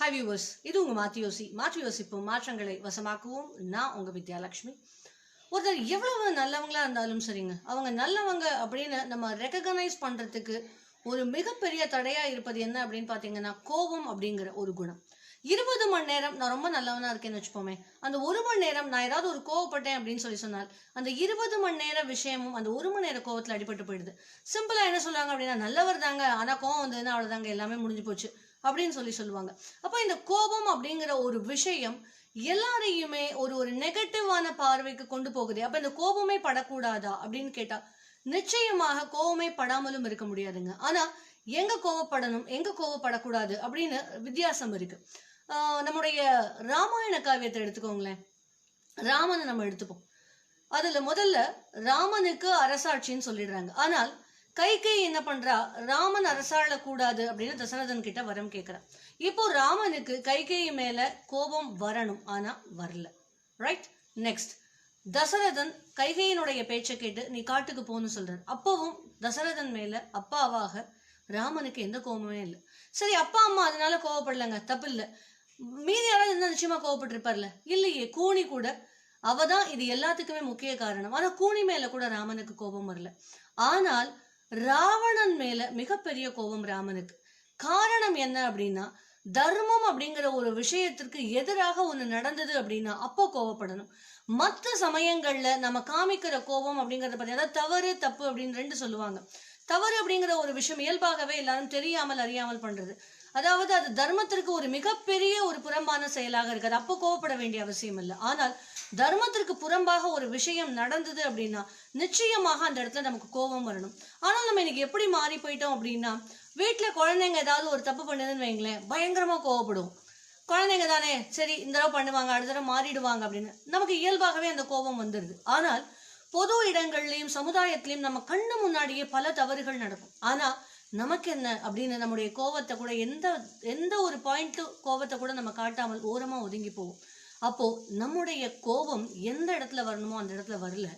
Hi viewers, இது உங்கள் மாற்றி யோசிப்போம், மாற்றங்களை வசமாக்குவோம். நான் உங்கள் வித்யாலட்சுமி. ஒருத்தர் எவ்வளவு நல்லவங்களா இருந்தாலும் சரிங்க, அவங்க நல்லவங்க அப்படின்னு நம்ம ரெகக்னைஸ் பண்ணுறதுக்கு ஒரு மிகப்பெரிய தடையாக இருப்பது என்ன அப்படின்னு பார்த்தீங்கன்னா, கோபம் அப்படிங்கிற ஒரு குணம். 20 மணி நேரம் நான் ரொம்ப நல்லவனா இருக்கேன்னு வச்சுப்போமே, அந்த 1 மணி நேரம் நான் ஏதாவது ஒரு கோவப்பட்டேன் அப்படின்னு சொன்னால் அந்த 20 மணி நேர விஷயமும் அந்த 1 மணி நேர கோவத்தில் அடிபட்டு போயிடுது. சிம்பிளா என்ன சொல்லுவாங்க அப்படின்னா, நல்லவர் தாங்க, ஆனா கோவம் வந்ததுன்னா அவ்வளவுதாங்க, எல்லாமே முடிஞ்சு போச்சு அப்படின்னு சொல்லுவாங்க. அப்ப இந்த கோபம் அப்படிங்கிற ஒரு விஷயம் எல்லாரையுமே ஒரு ஒரு நெகட்டிவான பார்வைக்கு கொண்டு போகுது. அப்ப இந்த கோபமே படக்கூடாதா அப்படின்னு கேட்டா, நிச்சயமாக கோபமே படாமலும் இருக்க முடியாதுங்க. ஆனா எங்க கோவப்படணும், எங்க கோவப்படக்கூடாது அப்படின்னு வித்தியாசம் இருக்கு. நம்முடைய ராமாயண காவியத்தை எடுத்துக்கோங்களேன். ராமனை நம்ம எடுத்துப்போம். அதுல முதல்ல ராமனுக்கு அரசாட்சின்னு சொல்லிடுறாங்க. ஆனால் கைகை என்ன பண்றா, ராமன் அரசாள கூடாது அப்படின்னு தசரதன் கிட்ட வரம் கேட்கிறா. இப்போ ராமனுக்கு கைகேயி மேல கோபம் வரணும், ஆனா வரல. ரைட். நெக்ஸ்ட், தசரதன் கைகையினுடைய பேச்சை கேட்டு நீ காட்டுக்கு போன்னு சொல்றாரு. அப்பவும் தசரதன் மேல அப்பாவாக ராமனுக்கு எந்த கோபமே இல்லை. சரி, அப்பா அம்மா அதனால கோவப்படலங்க, தப்பு இல்லை. மீதி யாராவது இருந்தா நிச்சயமா கோவப்பட்டிருப்பார்ல. இல்லையே, கூனி கூட அவதான் இது எல்லாத்துக்குமே முக்கிய காரணம். ஆனா கூனி மேல கூட ராமனுக்கு கோபம் வரல. ஆனால் ராவணன் மேல மிகப்பெரிய கோபம் ராமனுக்கு. காரணம் என்ன அப்படின்னா, தர்மம் அப்படிங்கிற ஒரு விஷயத்திற்கு எதிராக ஒண்ணு நடந்தது அப்படின்னா அப்போ கோவப்படணும். மற்ற சமயங்கள்ல நம்ம காமிக்கிற கோபம் அப்படிங்கறத பத்தி, அதாவது தவறு தப்பு அப்படின்னு ரெண்டு சொல்லுவாங்க. தவறு அப்படிங்கிற ஒரு விஷயம் இயல்பாகவே எல்லாரும் தெரியாமல் அறியாமல் பண்றது. அதாவது அது தர்மத்திற்கு ஒரு மிகப்பெரிய ஒரு புறம்பான செயலாக இருக்காது, அப்போ கோவப்பட வேண்டிய அவசியம் இல்லை. ஆனால் தர்மத்திற்கு புறம்பாக ஒரு விஷயம் நடந்தது அப்படின்னா நிச்சயமாக அந்த இடத்துல நமக்கு கோபம் வரணும். ஆனால் நம்ம இன்னைக்கு எப்படி மாறி போயிட்டோம் அப்படின்னா, வீட்டுல குழந்தைங்க ஏதாவது ஒரு தப்பு பண்ணுதுன்னு வைங்களேன், பயங்கரமா கோவப்படுவோம். குழந்தைங்க தானே, சரி இந்த தடவை பண்ணுவாங்க, அடுத்த தடவை மாறிடுவாங்க அப்படின்னு நமக்கு இயல்பாகவே அந்த கோபம் வந்துடுது. ஆனால் பொது இடங்கள்லயும் சமுதாயத்திலையும் நம்ம கண்ணு முன்னாடியே பல தவறுகள் நடக்கும். ஆனா நமக்கு என்ன அப்படின்னு நம்முடைய கோவத்தை கூட எந்த ஒரு பாயிண்ட் கோவத்தை கூட நம்ம காட்டாமல் ஓரமா ஒதுங்கி போவோம். அப்போ நம்முடைய கோபம் எந்த இடத்துல வரணுமோ அந்த இடத்துல வரல,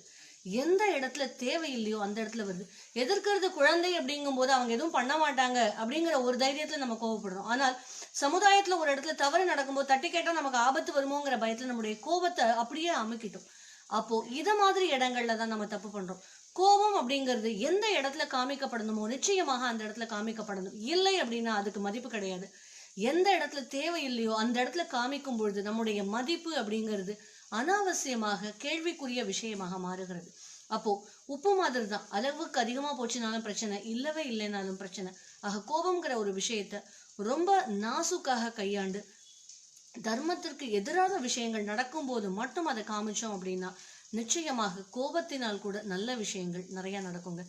எந்த இடத்துல தேவையில்லையோ அந்த இடத்துல வருது. எதிர்க்கிறது குழந்தை அப்படிங்கும் போது அவங்க எதுவும் பண்ண மாட்டாங்க அப்படிங்கிற ஒரு தைரியத்துல நம்ம கோவப்படுறோம். ஆனால் சமுதாயத்துல ஒரு இடத்துல தவறு நடக்கும்போது தட்டி கேட்டா நமக்கு ஆபத்து வருமோங்கிற பயத்துல நம்முடைய கோபத்தை அப்படியே அமுக்கிட்டோம். அப்போ இத மாதிரி இடங்கள்ல தான் நம்ம தப்பு பண்றோம். கோபம் அப்படிங்கிறது எந்த இடத்துல காமிக்கப்படணுமோ நிச்சயமாக அந்த இடத்துல காமிக்கப்படணும். இல்லை அப்படின்னா அதுக்கு மதிப்பு கிடையாது. எந்த இடத்துல தேவையில்லையோ அந்த இடத்துல காமிக்கும் பொழுது நம்முடைய மதிப்பு அப்படிங்கிறது அனாவசியமாக கேள்விக்குரிய விஷயமாக மாறுகிறது. அப்போ உப்பு மாதிரி தான், அளவுக்கு அதிகமா போச்சுனாலும் பிரச்சனை, இல்லவே இல்லைனாலும் பிரச்சனை. ஆக கோபம்ங்கிற ஒரு விஷயத்த ரொம்ப நாசுக்காக கையாண்டு தர்மத்திற்கு எதிரான விஷயங்கள் நடக்கும் போது மட்டும் அதை காமிச்சோம் அப்படின்னா நிச்சயமாக கோபத்தினால் கூட நல்ல விஷயங்கள் நிறைய நடக்குங்க.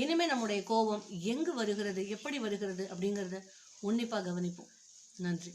இனிமே நம்முடைய கோபம் எங்கு வருகிறது, எப்படி வருகிறது அப்படிங்கிறத உன்னிப்பா கவனிப்போம். நன்றி.